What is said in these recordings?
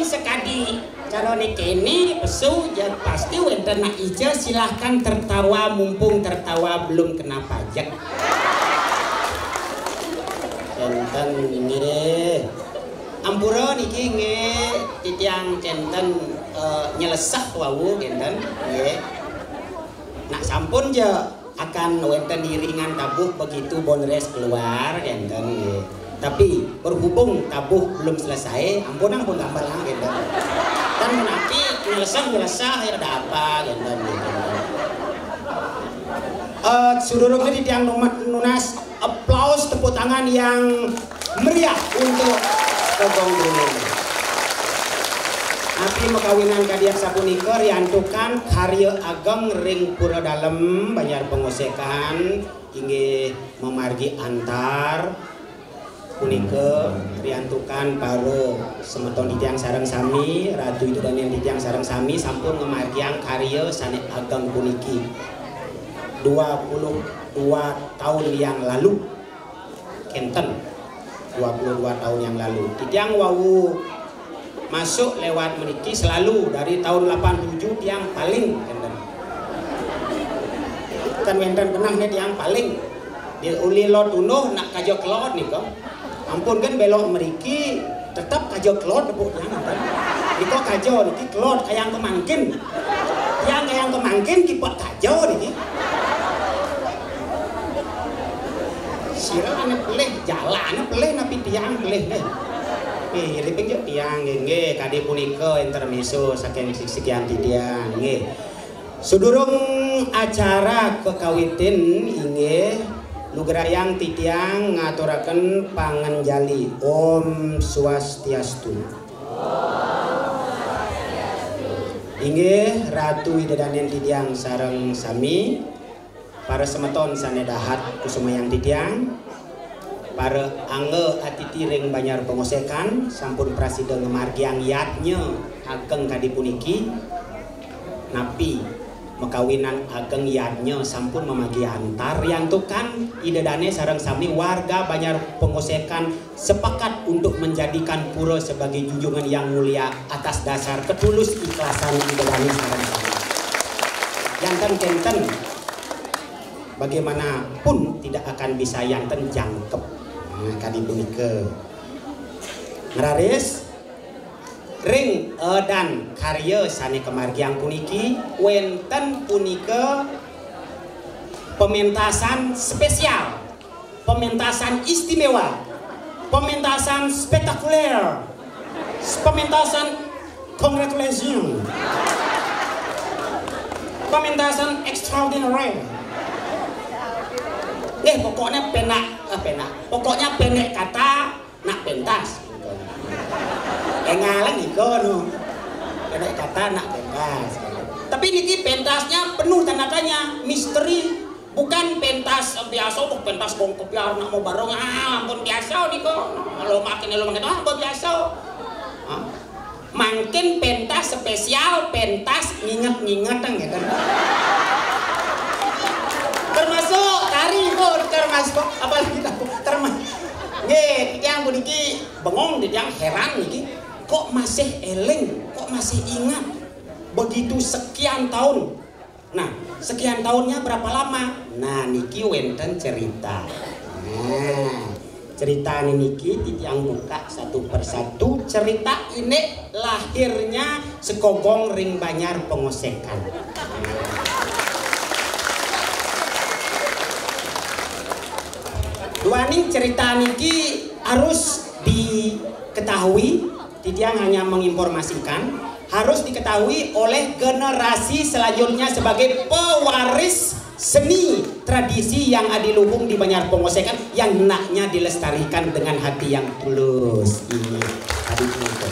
ampun sekadi carane kene pesu ya pasti wenten nak ija silahkan tertawa mumpung tertawa belum kena pajak. Centen ini ampura niki nggih titiang centen nyelesah wau genten nggih. Nak sampun je akan wenten iringan tabuh begitu bonres keluar genten nggih. Tapi berhubung tabuh belum selesai, ampun gambar lah gitu. Dan nanti nyelesah ya ada apa gitu. Saudara di tiang nunas, aplaus tepuk tangan yang meriah untuk Kogong dulu. Api mekawinan kadiak sapunika riantukan karya ageng ring pura dalem Banjar Pengosekan inggih memargi antar punika riantukan para semeton di tiang sareng sami ratu itu dan yang di tiang sareng sami sampun ngemargiang karya sanek ageng puniki 22 tahun yang lalu kenten 22 tahun yang lalu di tiang wau masuk lewat meniki selalu dari tahun 87 tiang paling kenten kan wenten pernah nih tiang paling di uli lot unuh nak kajo kelot nih kok ampun kan belok meriki tetap kajo kelot debuknya kan itu kajo niki kelot kayang kemangkin yang kayang kemangkin kipot kajo niki sira ane peleh jalan peleh napi tiang peleh nih riping jo tiang nggih kade punika intermezzo saking sekian tiang nggih sedurung acara kekawitin inggih Nugrayang titiang ngaturaken panganjali Om Swastiastu. Inggih Ratu Widedanen titiang sareng sami para semeton sanedahat kusumayang titiang para angge atiti ring Banjar Pengosekan sampun prasida ngemargiang yatnya ageng kadi puniki napi mekawinan ageng yadnya sampun memagi antar riantukan idedane sareng sami warga Banjar Pengosekan sepakat untuk menjadikan pura sebagai junjungan yang mulia atas dasar ketulus ikhlasan idedane sareng sami yanten kenten bagaimanapun tidak akan bisa yanten jangkep kadi punika ngeraris ring dan karya sane kemargiang puniki wenten punika pementasan spesial pementasan istimewa pementasan spektakuler pementasan congratulations pementasan extraordinary pokoknya pokoknya pendek kata nak pentas ngalang iko no pendek kata nak pentas tapi niki pentasnya penuh tanda tanya misteri bukan pentas biasa pentas bong kepiar nak mau bareng ampun biasa niko kalau makin lo makin ampun biasa makin pentas spesial pentas nginget gitu termasuk tari kok termasuk apalagi termasuk nggih yang buniki bengong yang heran niki kok masih eleng, kok masih ingat begitu sekian tahun. Nah, sekian tahunnya berapa lama? Nah, niki wenten cerita. Nah, cerita niki titiang buka satu persatu. Cerita ini lahirnya sekogong ring Banjar Pengosekan. Dua nih cerita niki harus diketahui. Titiang hanya menginformasikan harus diketahui oleh generasi selanjutnya sebagai pewaris seni tradisi yang adiluhung di Banjar Pengosekan yang hendaknya dilestarikan dengan hati yang tulus. Ini tadi itu.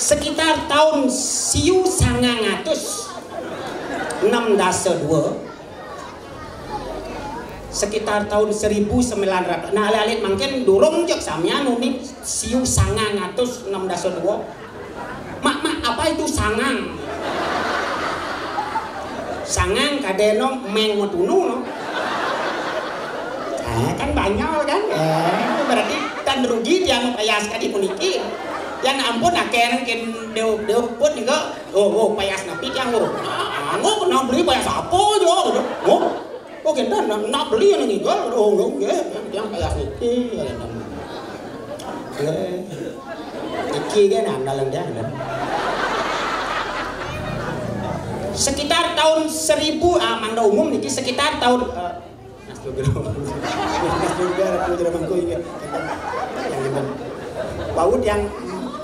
Sekitar tahun siu 1962 sekitar tahun 1900 nah alit mungkin durung jek samnya nunik siu 1962 mak apa itu sangang kadeno mengutunu no kan banyak kan berarti tan rugi dia ngepayas kadi puniki Yang ampun akhirnya deu pun juga payas napi yang kena beli payas apa aja kita nak beli yang ini yang payas itu iki kan andalan dia sekitar tahun 1000 manda umum niki sekitar tahun Paud yang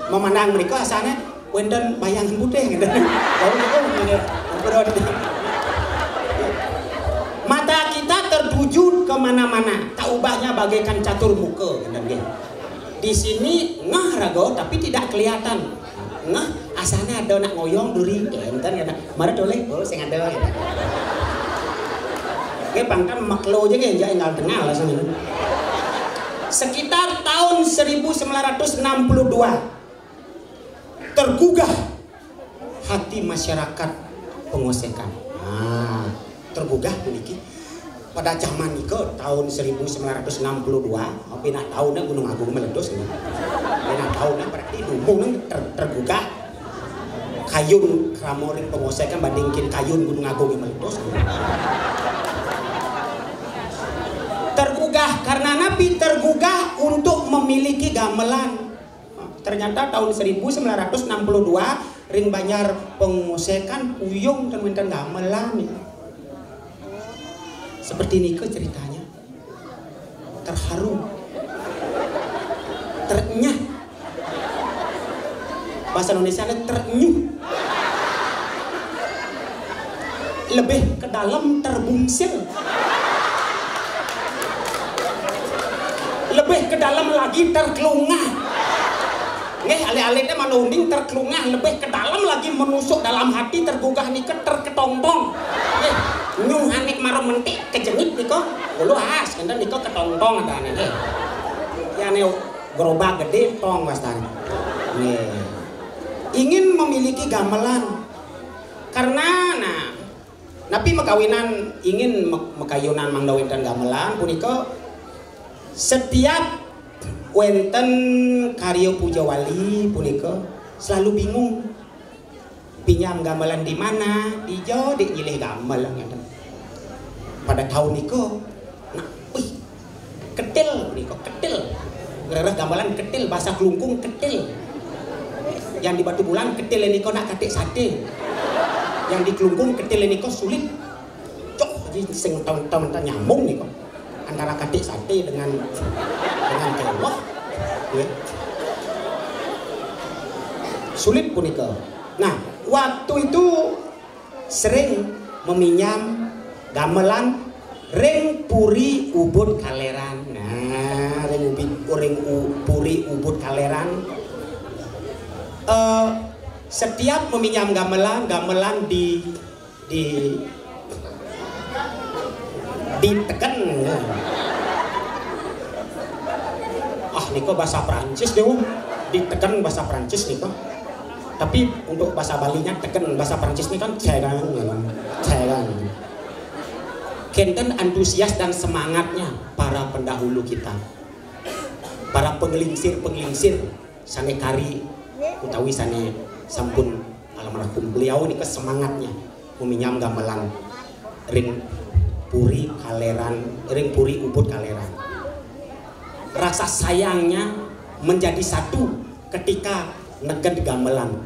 memandang mereka asalnya wenden bayang putih gitu. Mata kita tertuju kemana-mana, tak ubahnya bagaikan catur muka gitu. Di sini ngah rago tapi tidak kelihatan. Ngah asalnya ada nak ngoyong duri enten ya nak. Mari doleh sing ada gitu. Oke pangkan maklo aja kan jangan tengah lah sana. Sekitar tahun 1962 tergugah hati masyarakat Pengosekan. Tergugah puniki pada zaman itu tahun 1962 pina tahunnya Gunung Agung meledos pina tahunnya berarti lumung tergugah kayun kramoring Pengosekan bandingkin kayun Gunung Agung meledos. Tergugah karena Nabi tergugah untuk memiliki gamelan. Ternyata tahun 1962 ring Banjar Pengosekan puyung dan minta gamelan. Seperti ini ke ceritanya. Terharu. Ternyah. Bahasa Indonesia ternyuh. Lebih ke dalam terbungsil. Lebih ke dalam lagi terkelungah. Nggih alih-alihnya manunding terkelungah lebih ke dalam lagi menusuk dalam hati tergugah nika terketontong. Nggih nyuh anik maro mentik kejengit nika ulu has enten nika ketontong adane nggih. Ya ne gerobak gede tong wastane. Nggih. Ingin memiliki gamelan. Karena Napi mekawinan ingin mekayunan mangdawentan gamelan punika setiap wenten karya puja wali punika selalu bingung pinjam gamelan di mana di Jawa di nyilih gamelan pada tahun niko ketil niko ketil gerah gamelan ketil bahasa Kelungkung ketil yang di Batu Bulan ketil niko nak katik sate yang di Kelungkung ketil niko sulit cok jadi sing tahun-tahun nyambung niko antara katik sate dengan kewah ya. Sulit punika. Nah waktu itu sering meminjam gamelan ring puri ubud kaleran. Nah ring puri ubud kaleran setiap meminjam gamelan ditekan niko bahasa Prancis deh ditekan bahasa Prancis niko tapi untuk bahasa Balinya tekan bahasa Prancis ini kan cerang kenten antusias dan semangatnya para pendahulu kita para penggelingsir sane kari utawi sane sampun almarhum beliau niko semangatnya meminjam gamelan ring puri ubud kaleran. Rasa sayangnya menjadi satu ketika negen gamelan.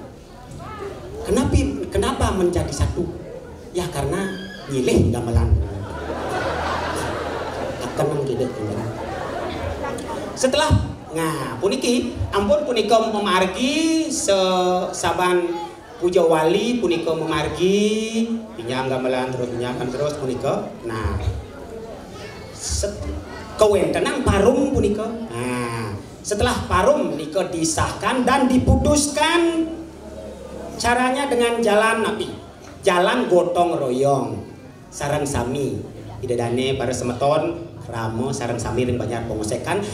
Kenapa menjadi satu? Ya karena nyilih gamelan. Akan gitu. Setelah puniki ampun punika memargi saban puja wali punika memargi pinjam gamelan terus punika. Nah kewentenang parum punika. Nah, setelah parum nika disahkan dan diputuskan caranya dengan jalan Nabi, jalan gotong royong, sareng sami, idadane para semeton, ramo sareng sami ring Banjar Pengosekan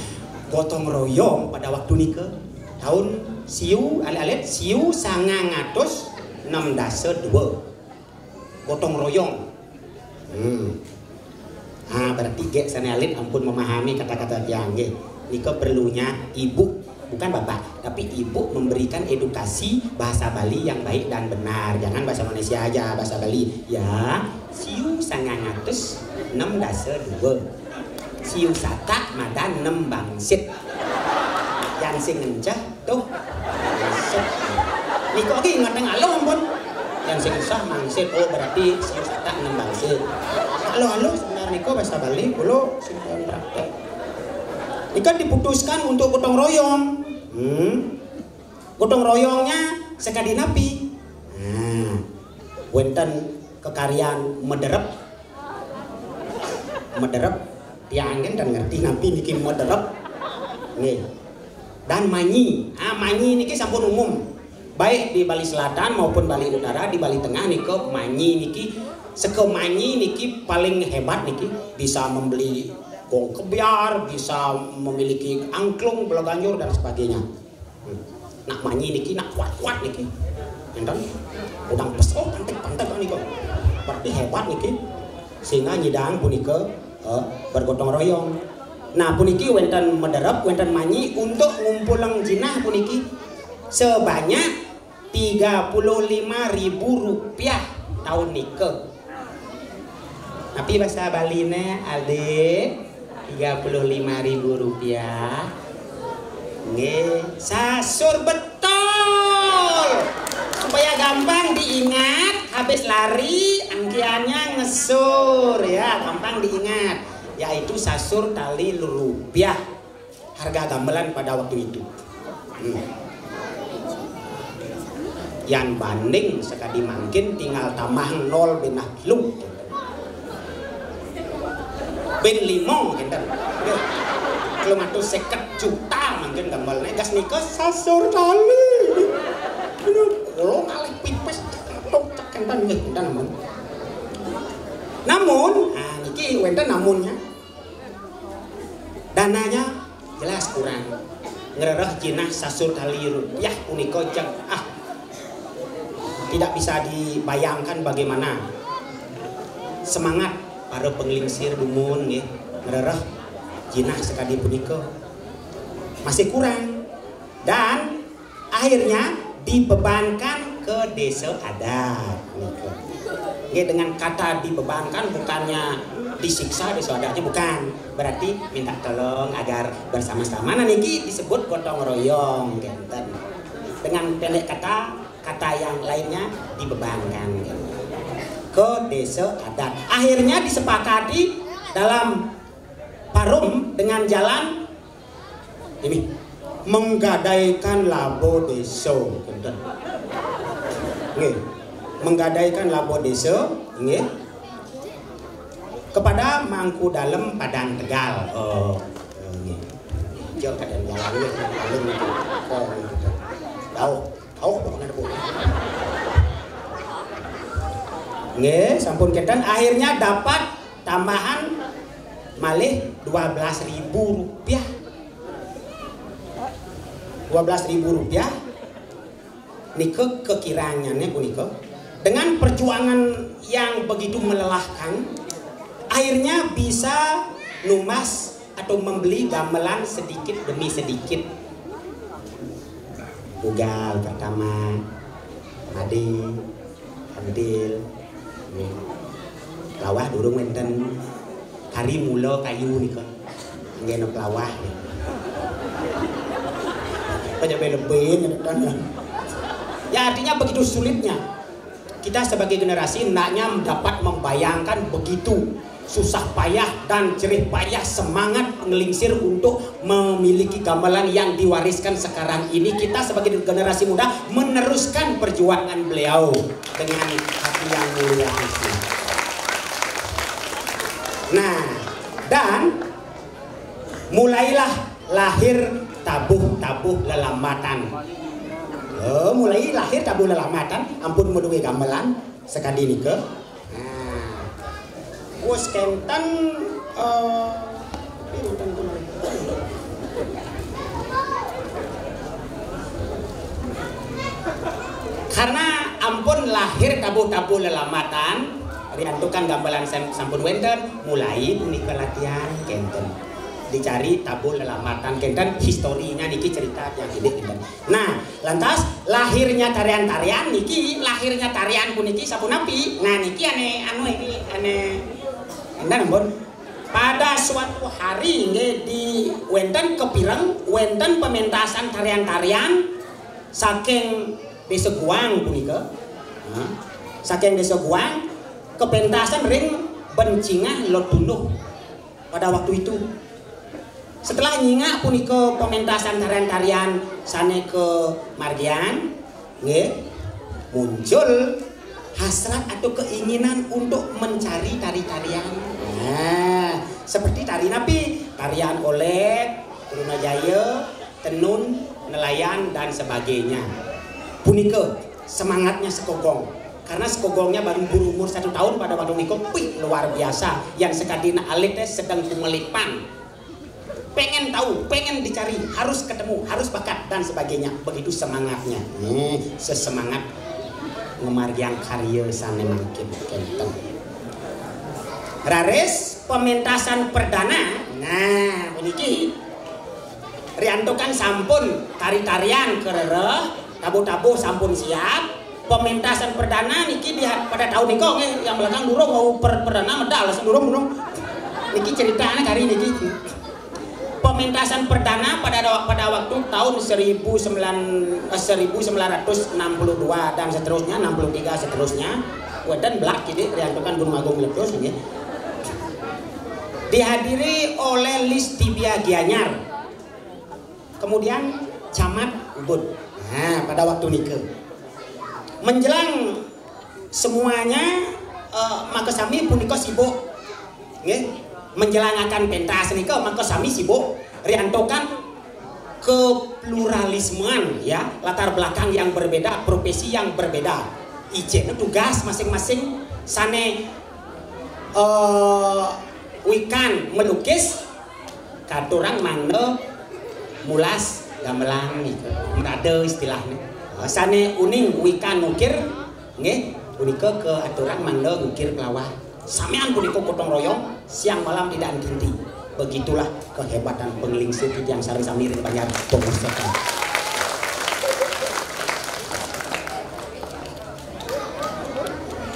gotong royong pada waktu nika tahun siu alit siu 1962 gotong royong. Berarti gek sana alit ampun memahami kata-kata yang nggih nika perlunya ibu bukan bapak, tapi ibu memberikan edukasi bahasa Bali yang baik dan benar. Jangan bahasa Malaysia aja, bahasa Bali. Ya, siu 906 dasa 2. Siu sata madan 6 bangsit. Yang sing encah tuh. Niko lagi ingat dengan alo ampun. Yang sing sah mangsit, oh berarti siu sata 6 bangsit. Halo sebenarnya niko bahasa Bali, kulo sing praktek. Ikan diputuskan untuk gotong royong. Gotong royongnya sekali napi. Nah, wenten kekarian mederep. Tiang kan ngerti napi niki mederep. Nih. Dan manyi. Manyi niki sampun umum. Baik di Bali Selatan maupun Bali Utara, di Bali Tengah niko manyi niki seke manyi niki paling hebat niki, bisa membeli gong kebiar, bisa memiliki angklung, belaganjur dan sebagainya. Nak manyi niki, nak kuat niki. Enten udang pesok pantek niki. Berarti hebat niki. Sehingga nyidang punika bergotong royong. Nah puniki wenten mederep, wenten manyi untuk ngumpulang jinah puniki sebanyak 35.000 rupiah tahun nike. Tapi bahasa Baline adik 35.000 rupiah. Nggih, sasur betul. Supaya gampang diingat, habis lari angkiannya ngesur ya, gampang diingat. Yaitu sasur tali rupiah. Harga gamelan pada waktu itu. Yang banding sekali mungkin tinggal tambah 0 benah lu. Ben 5 gitu. Kalau matu 50 juta mungkin gambarnya gas nikah sasur tali. Kalau ngalih pipes tok tekan namun. Namun, niki wenten namunnya. Dananya jelas kurang. Ngerereh jinah sasur tali rupiah punika jeng tidak bisa dibayangkan bagaimana semangat para penglingsir dumun nggih ngerereh jinah sekali punika masih kurang dan akhirnya dibebankan ke desa adat nggih. Dengan kata dibebankan bukannya disiksa desa adatnya, bukan, berarti minta tolong agar bersama-sama. Nah niki disebut gotong royong genten. Dengan pendek kata yang lainnya dibebankan ke desa adat. Akhirnya disepakati dalam parum dengan jalan ini menggadaikan labo desa, menggadaikan labo desa, kepada Mangku Dalem Padang Tegal. Jauh kadang jalan tahu pokoknya bu. Sampun ketan akhirnya dapat tambahan malih 12.000 rupiah. 12.000 rupiah nike kekirangannya puniko dengan perjuangan yang begitu melelahkan akhirnya bisa numas atau membeli gamelan sedikit demi sedikit. Bugal pertama Madi Andil lawah durung wenten kari mula kayu nika nggih nek lawah banyak lebih ya artinya begitu sulitnya kita sebagai generasi hendaknya dapat membayangkan begitu susah payah dan jerih payah semangat ngelingsir untuk memiliki gamelan yang diwariskan sekarang ini. Kita sebagai generasi muda meneruskan perjuangan beliau dengan hati yang mulia. Nah, dan mulailah lahir tabuh-tabuh lelamatan. Mulai lahir tabuh lelamatan, ampun muduwe gamelan sekali nike. Wes kenten karena ampun lahir tabuh-tabuh lelamatan riantukan gamelan sampun wenten mulai punika latihan kenten dicari tabul lelamatan kenten historinya niki cerita yang ini kenten. Nah, lantas lahirnya tarian-tarian niki, lahirnya tarian puniki sapunapi. Nah, niki ane enten ampun. Pada suatu hari nggih di wenten kepireng wenten pementasan tarian-tarian saking Desa Guang punika. Nah, saking Desa Guang kepentasan ring Bencingah Loduluh pada waktu itu. Setelah nyingak punika pementasan tarian-tarian sane ke Margian, nggih, muncul hasrat atau keinginan untuk mencari tari-tarian. Nah, seperti tari napi, tarian oleh, Trunajaya, tenun, nelayan dan sebagainya. Punika semangatnya sekogong. Karena sekogongnya baru berumur 1 tahun pada waktu niko, luar biasa. Yang sekadina alit sedang kumelipan. Pengen tahu, pengen dicari, harus ketemu, harus bakat dan sebagainya. Begitu semangatnya. Sesemangat ngemargian karya sana makin kenteng. Rares pementasan perdana. Nah, puniki riantokan sampun tari-tarian kerereh, tabu-tabu sampun siap. Pementasan perdana niki pada tahun niko yang belakang durung mau perdana medal durung niki ceritanya kali niki. Pementasan perdana pada waktu tahun 1962 dan seterusnya 63 seterusnya wedan blak jadi riantokan Gunung Agung meletus ini dihadiri oleh Listibia Gianyar kemudian Camat Ubud. Nah, pada waktu nikah menjelang semuanya maka sami punika sibuk nggih menjelang akan pentas nika maka sami sibuk riantokan kepluralismean ya latar belakang yang berbeda profesi yang berbeda ijena tugas masing-masing sane wikan melukis katurang mangno mulas gamelan nika merada istilahnya sane uning wikan ngukir nggih punika ke aturan mangno ngukir kelawah sampean punika gotong royong siang malam tidak henti. Begitulah kehebatan penglingsir yang sari samirin banyak pengusaha.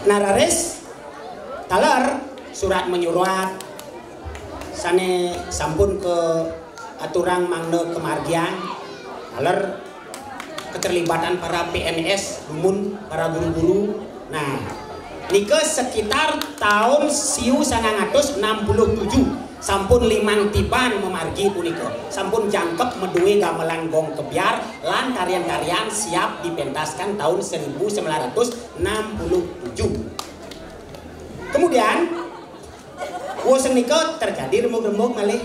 Narares talar surat menyurat sane sampun ke aturan mangno kemargian talar keterlibatan para PNS dumun para guru-guru. Nah nika sekitar tahun 1967 sampun limang tiban memargi punika sampun jangkep medue gamelan gong kebiar lan tarian-tarian siap dipentaskan tahun 1967. Kemudian woseng nika terjadi remuk-remuk malih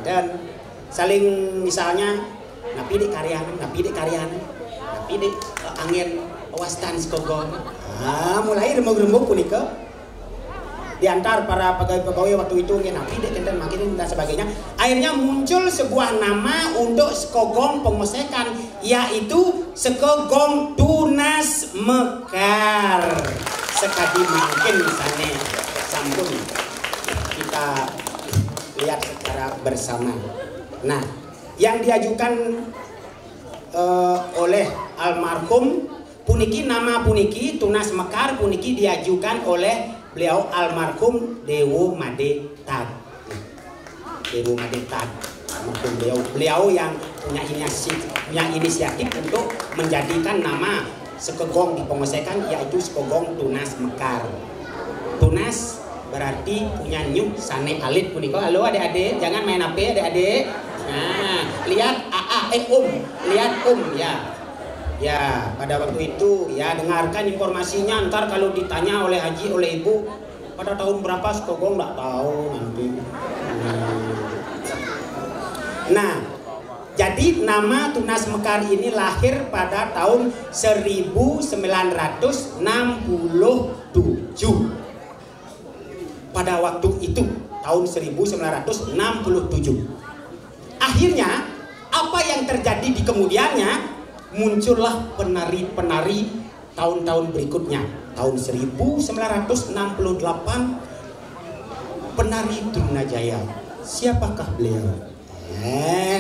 dan saling misalnya napi di karyanan napi di angin wastan sekogong. Mulai remuk-remuk punika diantar para pegawai-pegawai waktu itu napi dek dan makin dan sebagainya. Akhirnya muncul sebuah nama untuk sekogong pengosekan yaitu sekogong Tunas Mekar. Sekadi mungkin misalnya sampun kita lihat secara bersama. Nah, yang diajukan oleh almarhum puniki nama puniki Tunas Mekar puniki diajukan oleh beliau almarhum Dewo Madetat. Dewo Madetat almarhum beliau yang punya inisiatif untuk menjadikan nama sekogong di pengosekan yaitu sekogong Tunas Mekar. Tunas berarti punya nyuk sane alit puniko. Halo adik-adik jangan main HP adik-adik. Nah lihat lihat ya pada waktu itu ya dengarkan informasinya ntar kalau ditanya oleh haji oleh ibu pada tahun berapa sekogong nggak tahu nanti. Nah jadi nama Tunas Mekar ini lahir pada tahun 1967 pada waktu itu tahun 1967. Akhirnya apa yang terjadi di kemudiannya muncullah penari-penari tahun-tahun berikutnya. Tahun 1968 penari Trunajaya. siapakah beliau?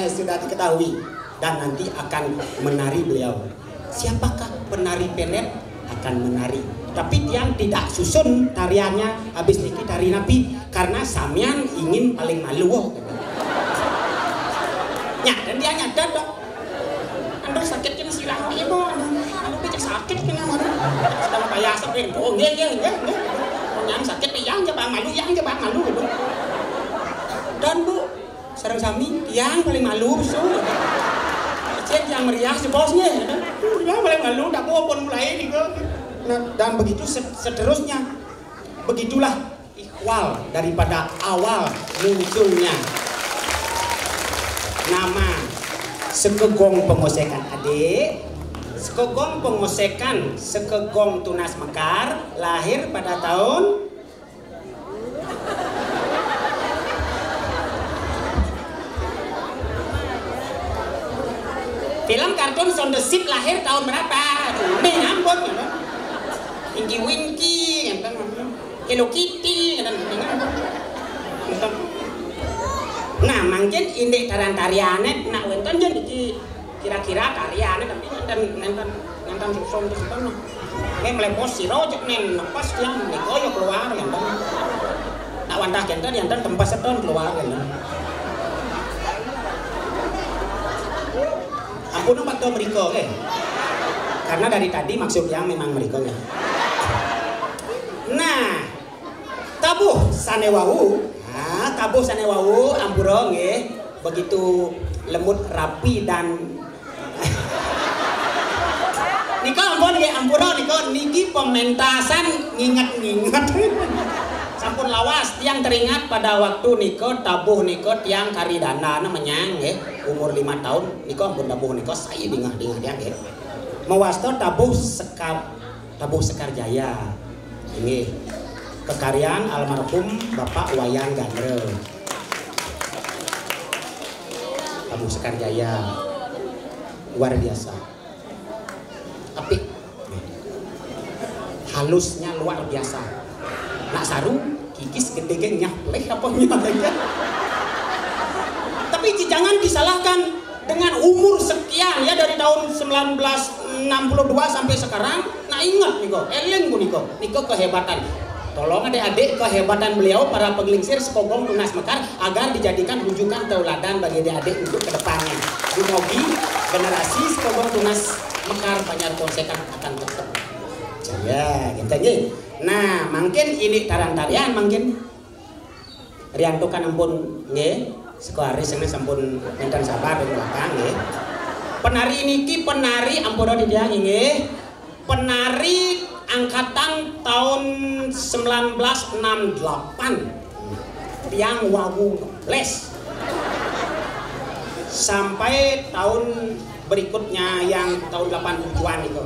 Sudah diketahui dan nanti akan menari beliau. Siapakah penari penet akan menari? Tapi tiang tidak susun tariannya habis niki tari napi karena sampean ingin paling malu. Ya, dan dia nyadar dok. Anda sakit kena silang ibu, anda becak sakit kena mana? Sedang bayar sampai oh nggak. Yang sakit yang jebak malu, gitu. Dan bu, sareng sami yang paling malu so. Cek yang meriah si bosnya, yang paling malu, tak mau pun mulai nih kok. Nah, dan begitu seterusnya. Begitulah ikhwal daripada awal munculnya nama Sekegong Pengosekan adik. Sekegong Pengosekan, Sekegong Tunas Mekar lahir pada tahun film kartun Sound the Ship lahir tahun berapa? Ini ngambut ya. Inky Winky, Hello Kitty, nah mungkin ini tariannya, nah wenten jadi kira-kira tariannya tapi nonton sukses itu kan, ini melepos si rojek neng lepas yang dikoyok keluar yang dan, nak wantah jenter yang dan tempat seton keluar yang dan, ampun waktu mereka, karena dari tadi maksudnya memang mereka ya. Nah, tabuh sanewau, ampura nggih, begitu lembut rapi dan niko ampun nggih ampura niko niki pementasan nginget-nginget. Sampun lawas tiang teringat pada waktu niko tabuh niko tiang karidana menyang nggih, umur 5 tahun niko ampun tabuh niko saya dingah-dingah dia nggih. Mewasta tabuh Sekar Jaya. Ini kekaryaan almarhum Bapak Wayan Gandre. Tabuh Sekar Jaya luar biasa. Tapi halusnya luar biasa. Nak saru kikis gede nyapleh apa nyalanya. Tapi jangan disalahkan dengan umur sekian ya dari tahun 1962 sampai sekarang. Nah ingat niko, eling bu niko kehebatan. Tolong adik-adik kehebatan beliau para penglingsir Sekegong Tunas Mekar agar dijadikan rujukan tauladan bagi adik-adik untuk kedepannya. Dumogi generasi Sekegong Tunas Mekar Banjar Konsekan akan tetap. Ya, gitu. Nah, mungkin ini tarian mungkin riantukan ampun nggih, sekuaris ini sampun minta sabar di belakang nggih. Penari niki penari ampun dia nggih. Penari angkatan tahun 1968 tiang wawu les sampai tahun berikutnya yang tahun 80-an itu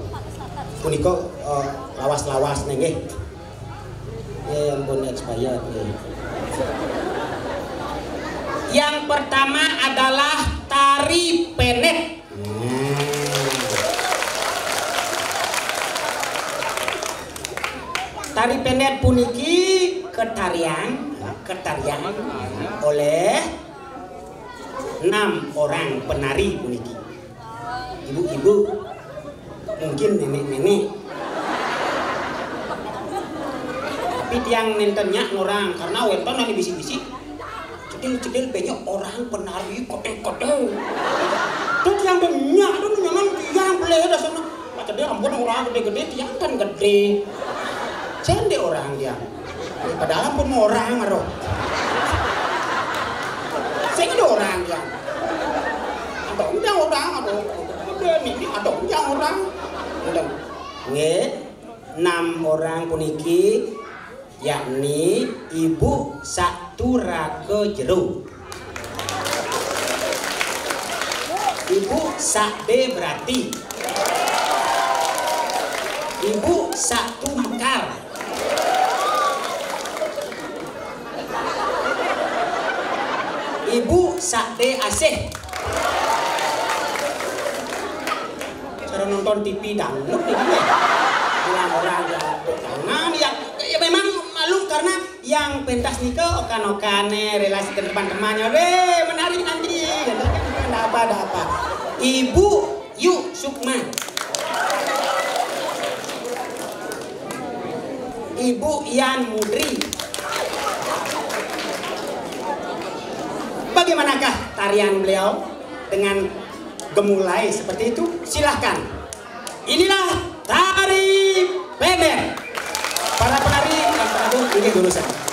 puniko lawas-lawas nggih ya ampun expired yang pertama adalah tari penet. Tari penet puniki ketarian oleh 6 orang penari puniki. Ibu-ibu, mungkin nenek-nenek. Tapi tiang nentennya orang karena weton yang bisik-bisik. Cedil-cedil banyak orang penari kote-kote. Terus yang banyak tuh jangan tiang boleh ada sana. Macam dia ampun orang gede-gede tiang kan gede. Cende orang dia, padahal pun orang maroh. Saya ada orang dia, ada orang, ini ada orang. Nggih, 6 orang puniki, yakni Ibu Saturake Jero, Ibu Sakde Berarti, Ibu Satu Mekar, Ibu Sakde Asih. Cara nonton TV dangdut ini orang-orang yang tangan ya memang malum karena yang pentas nih okan-okane relasi ke teman-temannya, menarik nanti, ada apa. Ibu Yu Sukma, Ibu Yan Mudri. Bagaimanakah tarian beliau dengan gemulai seperti itu? Silahkan. Inilah tari pendek. Para penari, ini dulu saya.